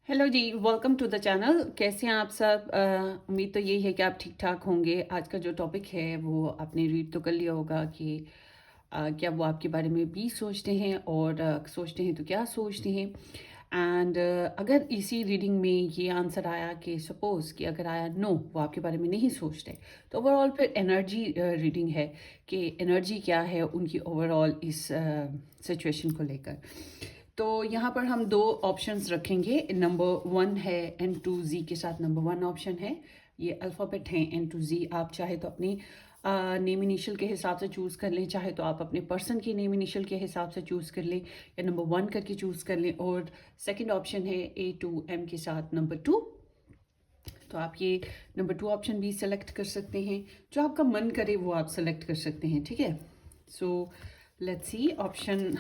Hello जी, welcome to the channel. कैसे हैं आप सब? उम्मीद तो यही है कि आप ठीक ठाक होंगे। आज का जो टॉपिक है वो आपने रीड तो कर लिया होगा कि क्या वो आपके बारे में भी सोचते हैं और सोचते हैं तो क्या सोचते हैं। एंड अगर इसी रीडिंग में ये आंसर आया कि सपोज कि अगर आया नो, वो आपके बारे में नहीं सोचते, तो ओवरऑल फिर एनर्जी रीडिंग है कि एनर्जी क्या है उनकी ओवरऑल इस सिचुएशन को लेकर। तो यहाँ पर हम दो ऑप्शंस रखेंगे। नंबर वन है N2Z के साथ नंबर वन ऑप्शन है। ये अल्फ़ाबेट हैं N2Z। आप चाहे तो अपने नेम इनिशियल के हिसाब से चूज़ कर लें, चाहे तो आप अपने पर्सन के नेम इनिशियल के हिसाब से चूज़ कर लें, या नंबर वन करके चूज़ कर लें। और सेकंड ऑप्शन है A2M के साथ नंबर टू। तो आप ये नंबर टू ऑप्शन भी सेलेक्ट कर सकते हैं। जो आपका मन करे वो आप सेलेक्ट कर सकते हैं, ठीक है। सो लेट्स सी ऑप्शन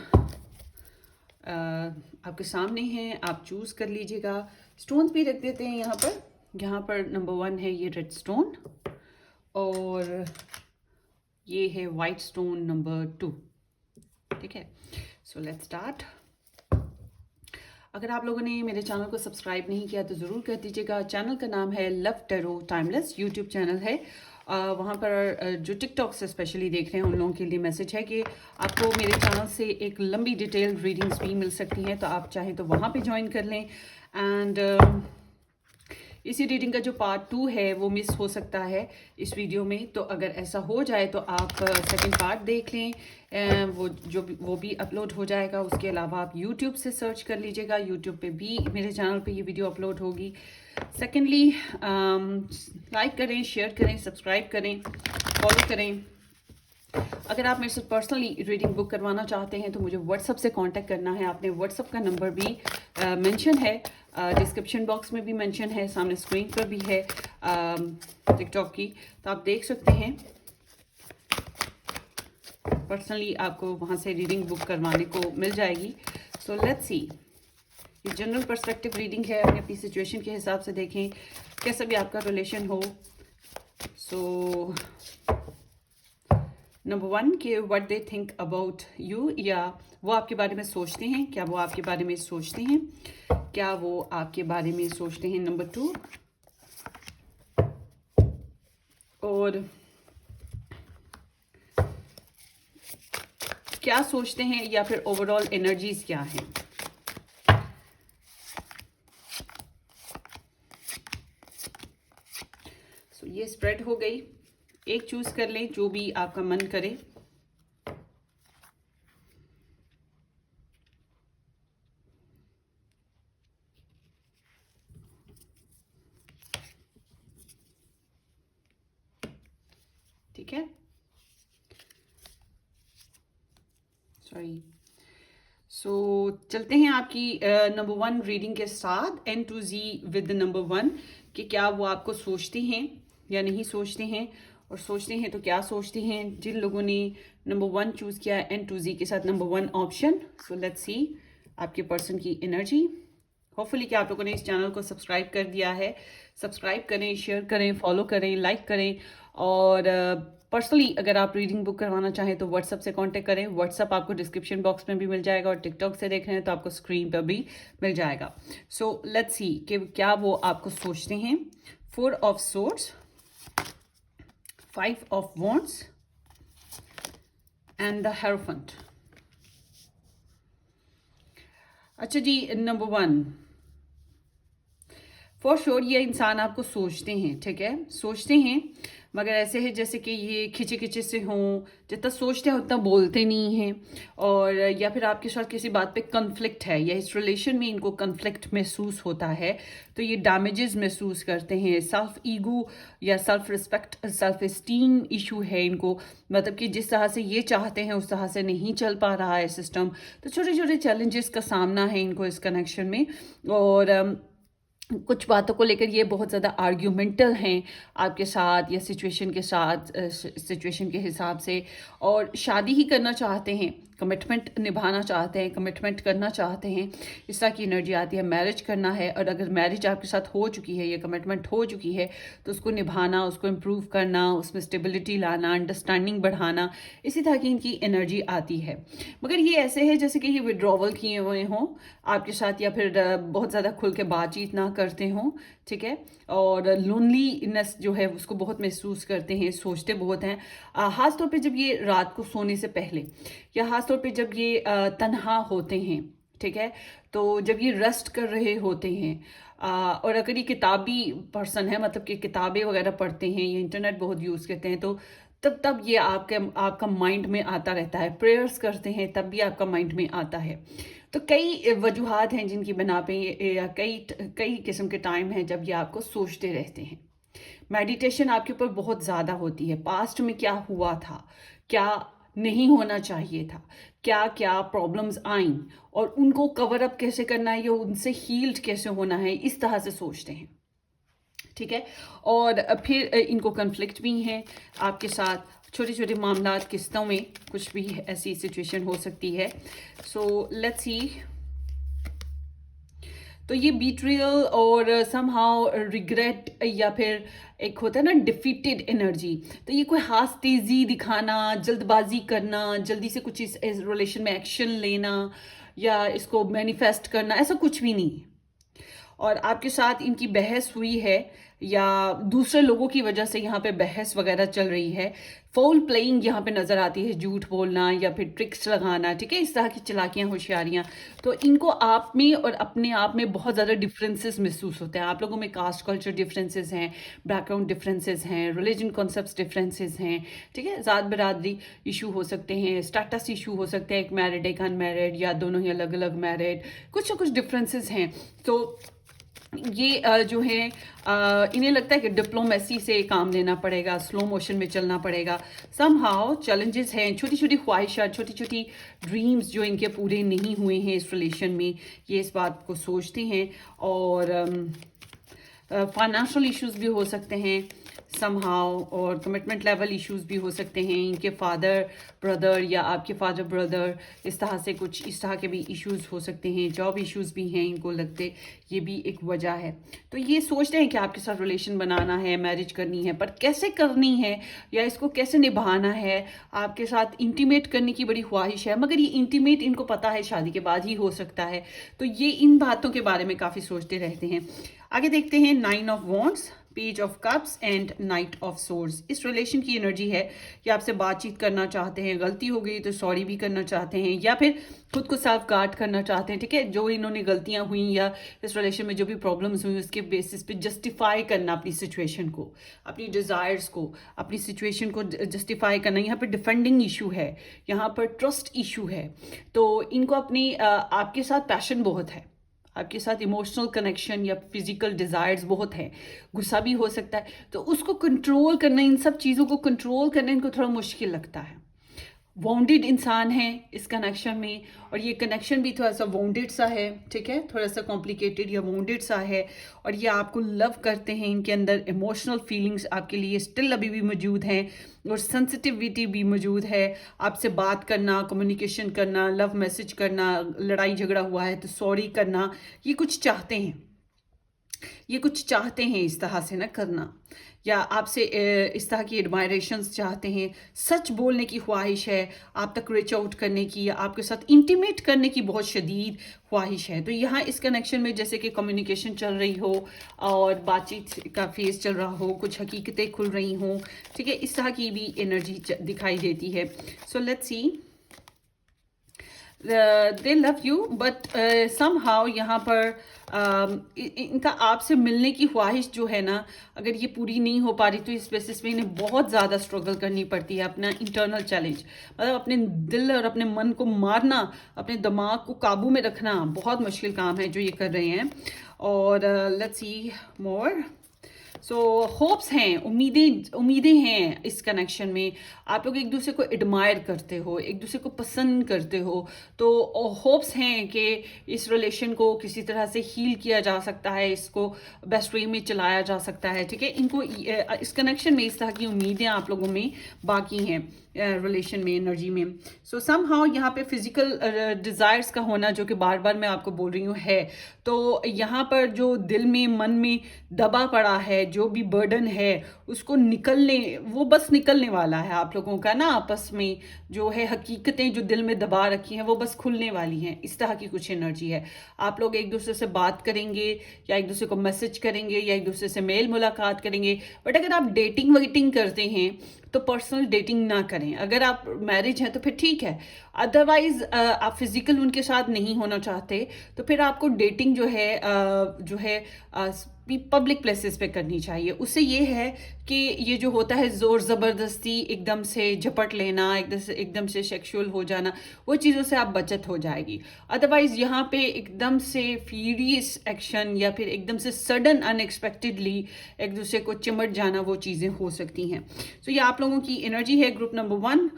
आपके सामने हैं, आप चूज़ कर लीजिएगा। स्टोन भी रख देते हैं यहाँ पर। यहाँ पर नंबर वन है ये रेड स्टोन, और ये है वाइट स्टोन नंबर टू, ठीक है। So let's start. अगर आप लोगों ने मेरे चैनल को सब्सक्राइब नहीं किया तो ज़रूर कर दीजिएगा। चैनल का नाम है love tarot timeless, YouTube channel है। वहाँ पर जो टिकटॉक से स्पेशली देख रहे हैं उन लोगों के लिए मैसेज है कि आपको मेरे चैनल से एक लंबी डिटेल रीडिंग्स भी मिल सकती हैं, तो आप चाहें तो वहाँ पे ज्वाइन कर लें। एंड इसी रीडिंग का जो पार्ट टू है वो मिस हो सकता है इस वीडियो में, तो अगर ऐसा हो जाए तो आप सेकंड पार्ट देख लें। वो भी अपलोड हो जाएगा। उसके अलावा आप यूट्यूब से सर्च कर लीजिएगा, यूट्यूब पे भी मेरे चैनल पे ये वीडियो अपलोड होगी। सेकेंडली लाइक करें, शेयर करें, सब्सक्राइब करें, फॉलो करें। अगर आप मेरे से पर्सनली रीडिंग बुक करवाना चाहते हैं तो मुझे व्हाट्सअप से कांटेक्ट करना है। आपने व्हाट्सअप का नंबर भी मेंशन है, डिस्क्रिप्शन बॉक्स में भी मेंशन है, सामने स्क्रीन पर भी है टिकटॉक की, तो आप देख सकते हैं। पर्सनली आपको वहाँ से रीडिंग बुक करवाने को मिल जाएगी। सो लेट्स सी, ये जनरल पर्सपेक्टिव रीडिंग है। अपनी अपनी सिचुएशन के हिसाब से देखें, कैसा भी आपका रिलेशन हो। सो नंबर वन के what they think about you, या वो आपके बारे में सोचते हैं, क्या वो आपके बारे में सोचते हैं, क्या वो आपके बारे में सोचते हैं। नंबर टू, और क्या सोचते हैं, या फिर ओवरऑल एनर्जीज क्या हैं। सो ये स्प्रेड हो गई। एक चूज कर लें जो भी आपका मन करे। ठीक है, सॉरी। सो चलते हैं आपकी नंबर वन रीडिंग के साथ। N2Z विद नंबर वन, कि क्या वो आपको सोचते हैं या नहीं सोचते हैं, और सोचते हैं तो क्या सोचते हैं। जिन लोगों ने नंबर वन चूज़ किया N2Z के साथ number one option, so let's सी आपके पर्सन की एनर्जी। होपफुली कि आप लोगों ने इस चैनल को सब्सक्राइब कर दिया है। सब्सक्राइब करें, शेयर करें, फॉलो करें, लाइक करें। और पर्सनली अगर आप रीडिंग बुक करवाना चाहें तो व्हाट्सअप से कांटेक्ट करें। व्हाट्सअप आपको डिस्क्रिप्शन बॉक्स में भी मिल जाएगा, और टिकटॉक से देख रहे हैं तो आपको स्क्रीन पर भी मिल जाएगा। सो लेट्स सी कि क्या वो आपको सोचते हैं। 4 of swords, 5 of wands and the hierophant. अच्छा जी, नंबर वन, फॉर श्योर ये इंसान आपको सोचते हैं, ठीक है, सोचते हैं, मगर ऐसे है जैसे कि ये खिंचे खिंचे से हों। जितना सोचते हैं उतना बोलते नहीं हैं, और या फिर आपके साथ किसी बात पे कन्फ्लिक्ट है, या इस रिलेशन में इनको कन्फ्लिक्ट महसूस होता है, तो ये डैमेजेस महसूस करते हैं। सेल्फ ईगो या self respect, self esteem issue है इनको। मतलब कि जिस तरह से ये चाहते हैं उस तरह से नहीं चल पा रहा है सिस्टम। तो छोटे छोटे चैलेंजेस का सामना है इनको इस कनेक्शन में। और कुछ बातों को लेकर ये बहुत ज़्यादा आर्ग्यूमेंटल हैं आपके साथ, या सिचुएशन के साथ, सिचुएशन के हिसाब से, और शादी ही करना चाहते हैं कमिटमेंट निभाना चाहते हैं, कमिटमेंट करना चाहते हैं, इस तरह की एनर्जी आती है। मैरिज करना है, और अगर मैरिज आपके साथ हो चुकी है, ये कमिटमेंट हो चुकी है, तो उसको निभाना, उसको इम्प्रूव करना, उसमें स्टेबिलिटी लाना, अंडरस्टैंडिंग बढ़ाना, इसी तरह की इनकी एनर्जी आती है। मगर ये ऐसे है जैसे कि ये विड्रॉवल किए हुए हों आपके साथ, या फिर बहुत ज़्यादा खुल के बातचीत ना करते हों, ठीक है, और लोनलीनेस जो है उसको बहुत महसूस करते हैं, सोचते बहुत हैं। ख़ास तौर पे जब ये रात को सोने से पहले, या ख़ास तौर पे जब ये तन्हा होते हैं, ठीक है, तो जब ये रेस्ट कर रहे होते हैं, और अगर ये किताबी पर्सन है, मतलब कि किताबें वगैरह पढ़ते हैं, ये इंटरनेट बहुत यूज़ करते हैं, तो तब ये आपका माइंड में आता रहता है। प्रेयर्स करते हैं तब भी आपका माइंड में आता है। तो कई वजूहात हैं जिनकी बिना पे या कई किस्म के टाइम हैं जब ये आपको सोचते रहते हैं। मेडिटेशन आपके ऊपर बहुत ज़्यादा होती है। पास्ट में क्या हुआ था, क्या नहीं होना चाहिए था, क्या क्या प्रॉब्लम्स आईं, और उनको कवर अप कैसे करना है या उनसे हील्ड कैसे होना है, इस तरह से सोचते हैं, ठीक है। और फिर इनको कन्फ्लिक्ट भी हैं आपके साथ, छोटे छोटे मामला किस्तों में कुछ भी ऐसी सिचुएशन हो सकती है। सो लेट्स सी। तो ये बीट्रियल और समहाउ रिग्रेट, या फिर एक होता है ना डिफीटेड एनर्जी, तो ये कोई हाथ तेजी दिखाना, जल्दबाजी करना, जल्दी से कुछ इस रिलेशन में एक्शन लेना या इसको मैनिफेस्ट करना, ऐसा कुछ भी नहीं है। और आपके साथ इनकी बहस हुई है या दूसरे लोगों की वजह से यहाँ पे बहस वगैरह चल रही है। फाउल प्लेइंग यहाँ पे नज़र आती है, झूठ बोलना या फिर ट्रिक्स लगाना, ठीक है, इस तरह की चालाकियाँ, होशियारियाँ। तो इनको आप में और अपने आप में बहुत ज़्यादा डिफरेंसेस महसूस होते हैं। आप लोगों में कास्ट कल्चर डिफरेंसेस हैं, बैकग्राउंड डिफरेंसेस हैं, रिलीजन कॉन्सेप्ट्स डिफरेंसेस हैं, ठीक है, ज़ात बिरादरी इशू हो सकते हैं, स्टेटस इशू हो सकते हैं, एक मैरिड एक अनमैरिड, या दोनों ही अलग अलग मैरिड, कुछ ना कुछ डिफरेंसेस हैं। तो ये जो है इन्हें लगता है कि डिप्लोमेसी से काम लेना पड़ेगा, स्लो मोशन में चलना पड़ेगा। समहाउ चैलेंजेस हैं, छोटी छोटी ख्वाहिशात, छोटी छोटी ड्रीम्स जो इनके पूरे नहीं हुए हैं इस रिलेशन में, ये इस बात को सोचते हैं। और फाइनेंशियल इश्यूज भी हो सकते हैं समहाउ, और कमिटमेंट लेवल इश्यूज भी हो सकते हैं। इनके फादर ब्रदर या आपके फादर ब्रदर, इस तरह से कुछ इस तरह के भी इश्यूज हो सकते हैं। जॉब इश्यूज भी हैं इनको लगते, ये भी एक वजह है। तो ये सोचते हैं कि आपके साथ रिलेशन बनाना है, मैरिज करनी है, पर कैसे करनी है या इसको कैसे निभाना है। आपके साथ इंटीमेट करने की बड़ी ख्वाहिश है, मगर ये इंटीमेट इनको पता है शादी के बाद ही हो सकता है। तो ये इन बातों के बारे में काफ़ी सोचते रहते हैं। आगे देखते हैं 9 of wands, page of cups and night of source. इस रिलेशन की एनर्जी है कि आपसे बातचीत करना चाहते हैं, गलती हो गई तो सॉरी भी करना चाहते हैं, या फिर खुद को सेल्फ गार्ड करना चाहते हैं, ठीक है, जो इन्होंने गलतियां हुई या इस रिलेशन में जो भी प्रॉब्लम्स हुई उसके बेसिस पे जस्टिफाई करना अपनी सिचुएशन को, अपनी डिज़ायर्स को, अपनी सिचुएशन को जस्टिफाई करना। यहाँ पर डिफेंडिंग इशू है, यहाँ पर ट्रस्ट इशू है। तो इनको अपनी आपके साथ पैशन बहुत है, आपके साथ इमोशनल कनेक्शन या फिजिकल डिज़ायर्स बहुत हैं, गुस्सा भी हो सकता है। तो उसको कंट्रोल करना, इन सब चीज़ों को कंट्रोल करना इनको थोड़ा मुश्किल लगता है। वाउंडेड इंसान है इस कनेक्शन में, और ये कनेक्शन भी थोड़ा सा वाउंडेड सा है, ठीक है, थोड़ा सा कॉम्प्लिकेटेड या वाउंडेड सा है। और ये आपको लव करते हैं, इनके अंदर इमोशनल फीलिंग्स आपके लिए स्टिल अभी भी मौजूद हैं, और सेंसिटिविटी भी मौजूद है। आपसे बात करना, कम्युनिकेशन करना, लव मैसेज करना, लड़ाई झगड़ा हुआ है तो सॉरी करना, ये कुछ चाहते हैं, ये कुछ चाहते हैं इस तरह से ना करना, या आपसे इस तरह की एडमायरेशंस चाहते हैं। सच बोलने की ख्वाहिश है, आप तक रीच आउट करने की, या आपके साथ इंटीमेट करने की बहुत शदीद ख्वाहिश है। तो यहाँ इस कनेक्शन में जैसे कि कम्युनिकेशन चल रही हो और बातचीत का फेस चल रहा हो, कुछ हकीकतें खुल रही हों, ठीक है, इस तरह की भी एनर्जी दिखाई देती है। So let's C, they love you, but somehow यहाँ पर इनका आपसे मिलने की ख्वाहिश जो है ना, अगर ये पूरी नहीं हो पा रही तो इस बेसिस पे इन्हें बहुत ज़्यादा स्ट्रगल करनी पड़ती है। अपना इंटरनल चैलेंज, मतलब अपने दिल और अपने मन को मारना, अपने दिमाग को काबू में रखना बहुत मुश्किल काम है जो ये कर रहे हैं। और let's see more. So hopes हैं, उम्मीदें हैं इस कनेक्शन में। आप लोग एक दूसरे को एडमायर करते हो, एक दूसरे को पसंद करते हो, तो होप्स हैं कि इस रिलेशन को किसी तरह से हील किया जा सकता है, इसको बेस्ट वे में चलाया जा सकता है, ठीक है। इनको इस कनेक्शन में इस तरह की उम्मीदें आप लोगों में बाकी हैं। रिलेशन में, एनर्जी में। सो समहाउ यहाँ पे फिजिकल डिज़ायर्स का होना, जो कि बार बार मैं आपको बोल रही हूँ है, तो यहाँ पर जो दिल में, मन में दबा पड़ा है, जो भी बर्डन है, उसको निकलने, वो बस निकलने वाला है आप लोगों का ना, आपस में जो है हकीकतें जो दिल में दबा रखी हैं वो बस खुलने वाली हैं। इस तरह की कुछ एनर्जी है। आप लोग एक दूसरे से बात करेंगे, या एक दूसरे को मैसेज करेंगे, या एक दूसरे से मेल मुलाकात करेंगे। बट अगर आप डेटिंग वेटिंग करते हैं तो पर्सनल डेटिंग ना करें। अगर आप मैरिज हैं तो फिर ठीक है, अदरवाइज आप फिजिकल उनके साथ नहीं होना चाहते तो फिर आपको डेटिंग जो है पब्लिक प्लेसेस पे करनी चाहिए। उससे ये है कि ये जो होता है ज़ोर ज़बरदस्ती एकदम से झपट लेना, एकदम से सेक्सुअल हो जाना, वो चीज़ों से आप बचत हो जाएगी। अदरवाइज यहाँ पे एकदम से फ्यूरियस एक्शन या फिर एकदम से सडन अनएक्सपेक्टेडली एक दूसरे को चिमट जाना, वो चीज़ें हो सकती हैं। तो ये आप लोगों की एनर्जी है, group number 1।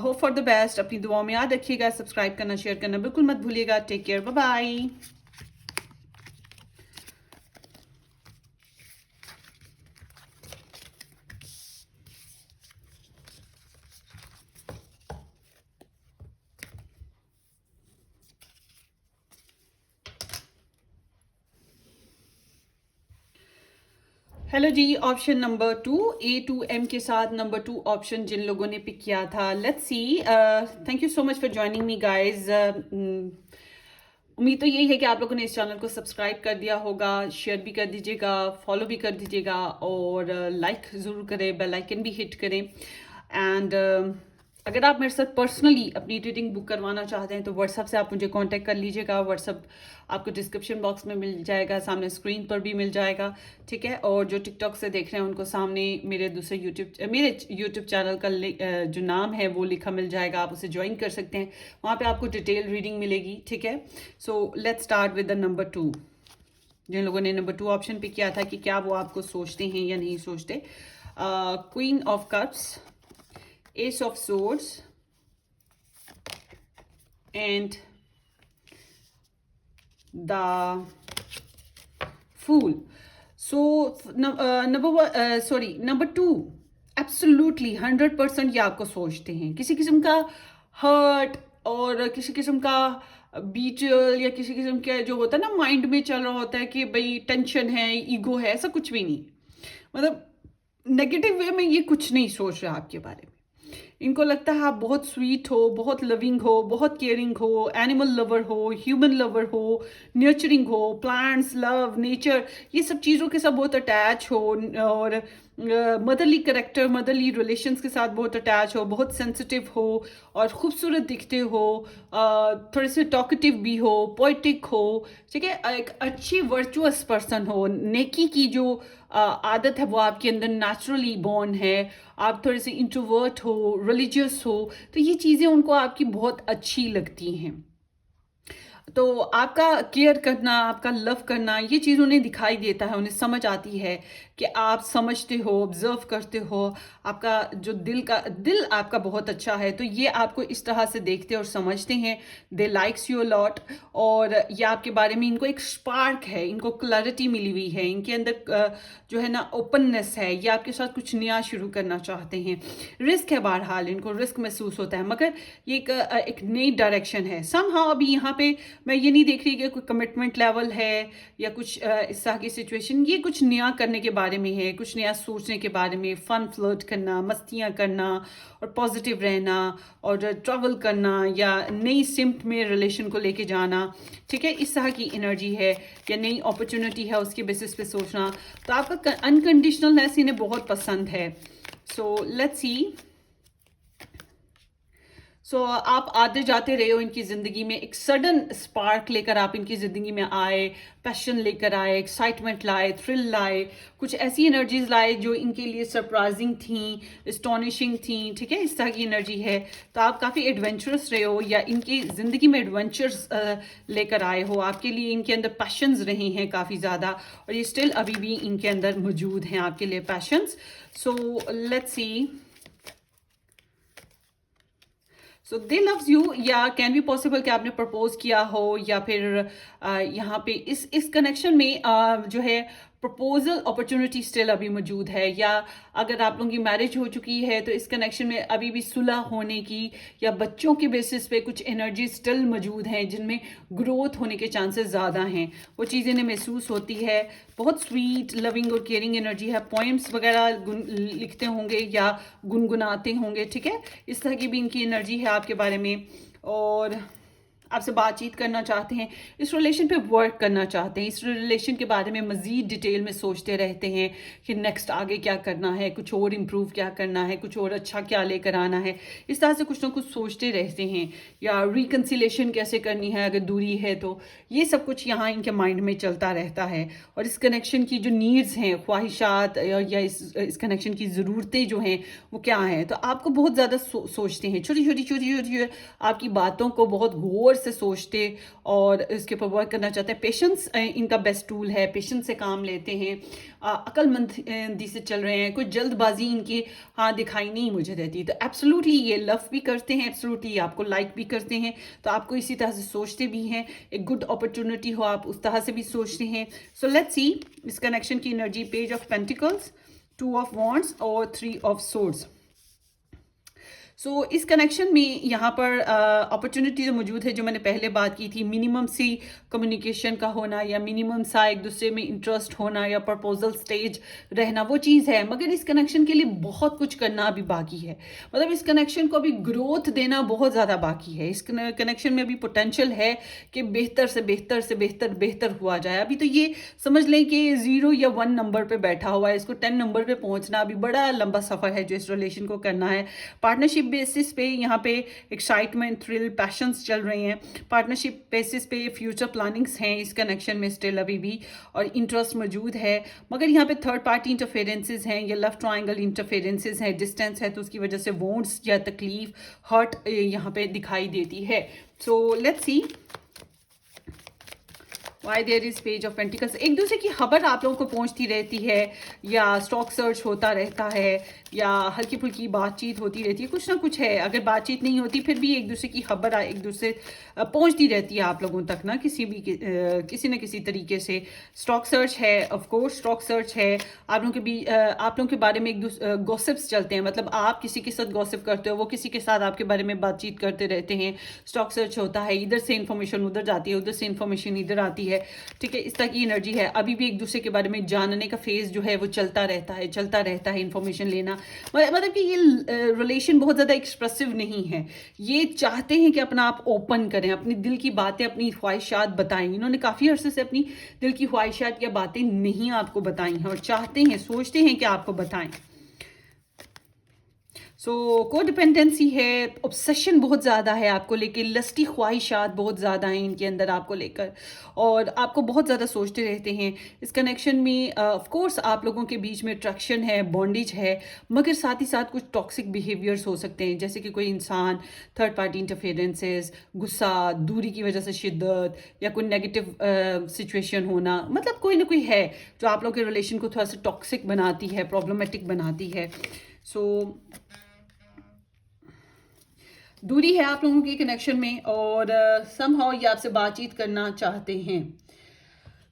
Hope for the best. अपनी दुआओं में याद रखिएगा, सब्सक्राइब करना, शेयर करना बिल्कुल मत भूलिएगा। Take care, bye bye. Hello जी, option number 2, A to M के साथ नंबर 2 ऑप्शन जिन लोगों ने पिक किया था, let's see. Thank you so much for joining me guys. उम्मीद तो यही है कि आप लोगों ने इस चैनल को सब्सक्राइब कर दिया होगा, शेयर भी कर दीजिएगा, फॉलो भी कर दीजिएगा, और लाइक ज़रूर करें, बेल आइकन भी हिट करें। एंड अगर आप मेरे साथ पर्सनली अपनी रीडिंग बुक करवाना चाहते हैं तो व्हाट्सअप से आप मुझे कांटेक्ट कर लीजिएगा। व्हाट्सअप आपको डिस्क्रिप्शन बॉक्स में मिल जाएगा, सामने स्क्रीन पर भी मिल जाएगा, ठीक है। और जो टिकटॉक से देख रहे हैं उनको सामने मेरे यूट्यूब चैनल का जो नाम है वो लिखा मिल जाएगा, आप उसे ज्वाइन कर सकते हैं। वहाँ पे आपको डिटेल रीडिंग मिलेगी, ठीक है। So let's start with the number 2। जिन लोगों ने नंबर 2 ऑप्शन पे किया था कि क्या वो आपको सोचते हैं या नहीं सोचते। Queen of cups, Ace of Swords, and the Fool. So number 2, absolutely 100% ये आपको सोचते हैं। किसी किस्म का हर्ट और किसी किस्म का बीचल या किसी किस्म का जो होता है ना, माइंड में चल रहा होता है कि भाई टेंशन है, ईगो है, ऐसा कुछ भी नहीं। मतलब नेगेटिव वे में ये कुछ नहीं सोच रहा आपके बारे में। इनको लगता है आप बहुत स्वीट हो, बहुत लविंग हो, बहुत केयरिंग हो, एनिमल लवर हो, ह्यूमन लवर हो, नर्चरिंग हो, प्लांट्स, लव, नेचर, ये सब चीज़ों के साथ बहुत अटैच हो, और मदरली करेक्टर, मदरली रिलेशंस के साथ बहुत अटैच हो, बहुत सेंसिटिव हो, और खूबसूरत दिखते हो, थोड़े से टॉकेटिव भी हो, पोइटिक हो, ठीक है, एक अच्छी वर्चुअस पर्सन हो, नेकी की जो आदत है वो आपके अंदर नेचुरली बॉर्न है, आप थोड़े से इंट्रोवर्ट हो, रिलीजियस हो, तो ये चीज़ें उनको आपकी बहुत अच्छी लगती हैं। तो आपका केयर करना, आपका लव करना, ये चीज़ उन्हें दिखाई देता है, उन्हें समझ आती है कि आप समझते हो, ऑब्जर्व करते हो, आपका जो दिल आपका बहुत अच्छा है, तो ये आपको इस तरह से देखते और समझते हैं। दे लाइक्स यू लॉट, और ये आपके बारे में, इनको एक स्पार्क है, इनको क्लैरिटी मिली हुई है, इनके अंदर जो है ना ओपननेस है, ये आपके साथ कुछ नया शुरू करना चाहते हैं। रिस्क है, बहरहाल इनको रिस्क महसूस होता है, मगर ये एक नई डायरेक्शन है। समहाउ अभी यहाँ पे मैं ये नहीं देख रही कि कोई कमिटमेंट लेवल है या कुछ इस तरह की सिचुएशन, ये कुछ नया करने के बारे में है, कुछ नया सोचने के बारे में, फन फ्लर्ट करना, मस्तियाँ करना, और पॉजिटिव रहना, और ट्रैवल करना, या नई सिम्ट में रिलेशन को लेके जाना, ठीक है, इस तरह की एनर्जी है, या नई अपॉर्चुनिटी है उसके बेसिस पे सोचना। तो आपका अनकंडीशनलनेस इन्हें बहुत पसंद है। सो लेट्स सी। सो आप आते जाते रहे हो इनकी ज़िंदगी में, एक सडन स्पार्क लेकर आप इनकी ज़िंदगी में आए, पैशन लेकर आए, एक्साइटमेंट लाए, थ्रिल लाए, कुछ ऐसी एनर्जीज लाए जो इनके लिए सरप्राइजिंग थी, एस्टोनिशिंग थी, ठीक है, इस तरह की एनर्जी है। तो आप काफ़ी एडवेंचरस रहे हो, या इनकी ज़िंदगी में एडवेंचर्स लेकर आए हो, आपके लिए इनके अंदर पैशंस रहे हैं काफ़ी ज़्यादा, और ये स्टिल अभी भी इनके अंदर मौजूद हैं आपके लिए patience. So let's C. So they loves you, या कैन बी पॉसिबल कि आपने प्रपोज किया हो, या फिर यहाँ पे इस कनेक्शन में जो है प्रपोजल अपॉर्चुनिटी स्टिल अभी मौजूद है, या अगर आप लोगों की मैरिज हो चुकी है तो इस कनेक्शन में अभी भी सुलह होने की या बच्चों के बेसिस पे कुछ एनर्जी स्टिल मौजूद हैं जिनमें ग्रोथ होने के चांसेस ज़्यादा हैं। वो चीज़ इन्हें महसूस होती है। बहुत स्वीट लविंग और केयरिंग एनर्जी है। पोइम्स वगैरह लिखते होंगे या गुनगुनाते होंगे, ठीक है, इस तरह की भी इनकी एनर्जी है आपके बारे में। और आपसे बातचीत करना चाहते हैं, इस रिलेशन पे वर्क करना चाहते हैं, इस रिलेशन के बारे में मज़ीद डिटेल में सोचते रहते हैं कि नेक्स्ट आगे क्या करना है, कुछ और इम्प्रूव क्या करना है, कुछ और अच्छा क्या लेकर आना है। इस तरह से कुछ ना कुछ सोचते रहते हैं, या रिकन्सिलेशन कैसे करनी है अगर दूरी है तो। ये सब कुछ यहाँ इनके माइंड में चलता रहता है। और इस कनेक्शन की जो नीड्स हैं, ख्वाहिशात या इस कनेक्शन की ज़रूरतें जो हैं वो क्या हैं, तो आपको बहुत ज़्यादा सोचते हैं, छोटी छोटी छोटी छोटी आपकी बातों को बहुत गौर से सोचते और इसके ऊपर वर्क करना चाहते हैं। पेशेंस इनका बेस्ट टूल है, पेशेंस से काम लेते हैं, अक्लमंदी से चल रहे हैं, कोई जल्दबाजी इनकी हाँ दिखाई नहीं मुझे देती। तो एब्सोल्युटली ये लव भी करते हैं, एब्सोल्युटली आपको लाइक भी करते हैं, तो आपको इसी तरह से सोचते भी हैं। एक गुड अपॉर्चुनिटी हो आप उस तरह से भी सोचते हैं। सो लेट्स सी इस कनेक्शन की energy. Page of pentacles, 2 of wands और 3 ऑफ सोर्ड्स। सो इस कनेक्शन में यहाँ पर अपॉर्चुनिटी तो मौजूद है, जो मैंने पहले बात की थी, मिनिमम सी कम्युनिकेशन का होना या मिनिमम सा एक दूसरे में इंटरेस्ट होना या प्रपोजल स्टेज रहना, वो चीज़ है। मगर इस कनेक्शन के लिए बहुत कुछ करना अभी बाकी है। मतलब इस कनेक्शन को अभी ग्रोथ देना बहुत ज़्यादा बाकी है। इस कनेक्शन में अभी पोटेंशियल है कि बेहतर से बेहतर से बेहतर बेहतर हुआ जाए। अभी तो ये समझ लें कि 0 या 1 नंबर पे बैठा हुआ है, इसको 10 नंबर पे पहुंचना अभी बड़ा लंबा सफ़र है जो इस रिलेशन को करना है। पार्टनरशिप बेसिस पे यहाँ पे एक्साइटमेंट, थ्रिल, पैशंस चल रहे हैं। पार्टनरशिप बेसिस पे फ्यूचर प्लानिंग्स हैं इस कनेक्शन में स्टिल अभी भी, और इंटरेस्ट मौजूद है। मगर यहाँ पे थर्ड पार्टी इंटरफेरेंसेज हैं या लव ट्राइंगल इंटरफेरेंसेज हैं, डिस्टेंस है, तो उसकी वजह से वोंड्स या तकलीफ, हर्ट यहाँ पे दिखाई देती है। So let's see why there is Page of Pentacles. एक दूसरे की खबर आप लोगों को पहुंचती रहती है, या स्टॉक सर्च होता रहता है, या हल्की फुल्की बातचीत होती रहती है, कुछ ना कुछ है। अगर बातचीत नहीं होती फिर भी एक दूसरे की खबर एक दूसरे पहुंचती रहती है आप लोगों तक ना, किसी न किसी तरीके से। स्टॉक सर्च है, ऑफ कोर्स स्टॉक सर्च है। आप लोगों के भी आप लोगों के बारे में एक गॉसिप्स चलते हैं, मतलब आप किसी के साथ गॉसिप करते हो, वो किसी के साथ आपके बारे में बातचीत करते रहते हैं। स्टॉक सर्च होता है, इधर से इंफॉर्मेशन उधर जाती है, उधर से इंफॉर्मेशन इधर आती है, ठीक है, इस तरह की एनर्जी है। अभी भी एक दूसरे के बारे में जानने का फेज जो है वो चलता रहता है इंफॉर्मेशन लेना। मतलब कि ये रिलेशन बहुत ज़्यादा एक्सप्रेसिव नहीं है। ये चाहते हैं कि अपना आप ओपन करें, अपनी दिल की बातें, अपनी ख्वाहिशात बताएं। इन्होंने काफ़ी अरसे से अपनी दिल की ख्वाहिशात या बातें नहीं आपको बताई हैं, और चाहते हैं, सोचते हैं कि आपको बताएं। सो कोडिपेंडेंसी है, ऑब्सेशन बहुत ज़्यादा है आपको लेकर, लस्टी ख्वाहिशात बहुत ज़्यादा हैं इनके अंदर आपको लेकर, और आपको बहुत ज़्यादा सोचते रहते हैं। इस कनेक्शन में ऑफ कोर्स आप लोगों के बीच में अट्रैक्शन है, बॉन्डेज है, मगर साथ ही साथ कुछ टॉक्सिक बिहेवियर्स हो सकते हैं, जैसे कि कोई इंसान, थर्ड पार्टी इंटरफेरेंसेस, गुस्सा, दूरी की वजह से शिद्दत, या कोई नेगेटिव सिचुएशन होना। मतलब कोई ना कोई है जो आप लोगों के रिलेशन को थोड़ा सा टॉक्सिक बनाती है, प्रॉब्लमेटिक बनाती है। सो दूरी है आप लोगों की कनेक्शन में, और समहाउ ये आपसे बातचीत करना चाहते हैं।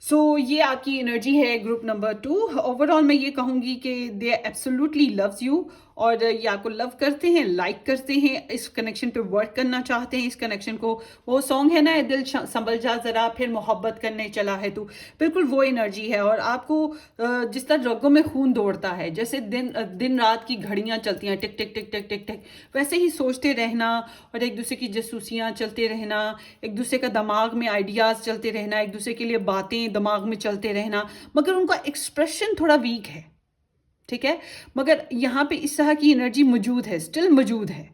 सो ये आपकी एनर्जी है ग्रुप नंबर 2। ओवरऑल मैं ये कहूँगी कि दे एब्सोल्युटली लव्स यू, और ये आपको लव करते हैं, लाइक करते हैं, इस कनेक्शन पे वर्क करना चाहते हैं। इस कनेक्शन को, वो सॉन्ग है ना, दिल संभल जा ज़रा फिर मोहब्बत करने चला है तू, बिल्कुल वो एनर्जी है। और आपको जिस तरह रगों में खून दौड़ता है, जैसे दिन रात की घड़ियाँ चलती हैं टिक टिक टिक टिक टिक टिक, वैसे ही सोचते रहना, और एक दूसरे की जासूसियाँ चलते रहना, एक दूसरे का दिमाग में आइडियाज़ चलते रहना, एक दूसरे के लिए बातें दिमाग में चलते रहना। मगर उनका एक्सप्रेशन थोड़ा वीक है, ठीक है, मगर यहाँ पे इस तरह की एनर्जी मौजूद है, स्टिल मौजूद है।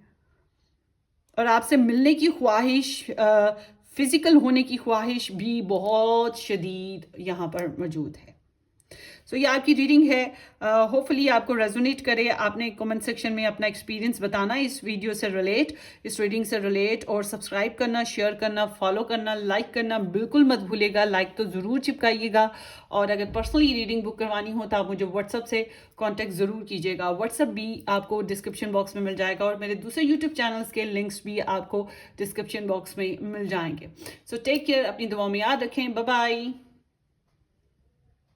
और आपसे मिलने की ख्वाहिश, फिजिकल होने की ख्वाहिश भी बहुत शदीद यहाँ पर मौजूद है। सो ये आपकी रीडिंग है, होपफुली आपको रेजोनेट करे। आपने कमेंट सेक्शन में अपना एक्सपीरियंस बताना इस वीडियो से रिलेट, इस रीडिंग से रिलेट, और सब्सक्राइब करना, शेयर करना, फॉलो करना, लाइक करना बिल्कुल मत भूलिएगा। लाइक तो ज़रूर चिपकाइएगा, और अगर पर्सनली रीडिंग बुक करवानी हो तो आप मुझे व्हाट्सअप से कॉन्टैक्ट ज़रूर कीजिएगा। व्हाट्सअप भी आपको डिस्क्रिप्शन बॉक्स में मिल जाएगा, और मेरे दूसरे यूट्यूब चैनल्स के लिंक्स भी आपको डिस्क्रिप्शन बॉक्स में मिल जाएंगे। सो टेक केयर, अपनी दुआओं में याद रखें, बाय बाय।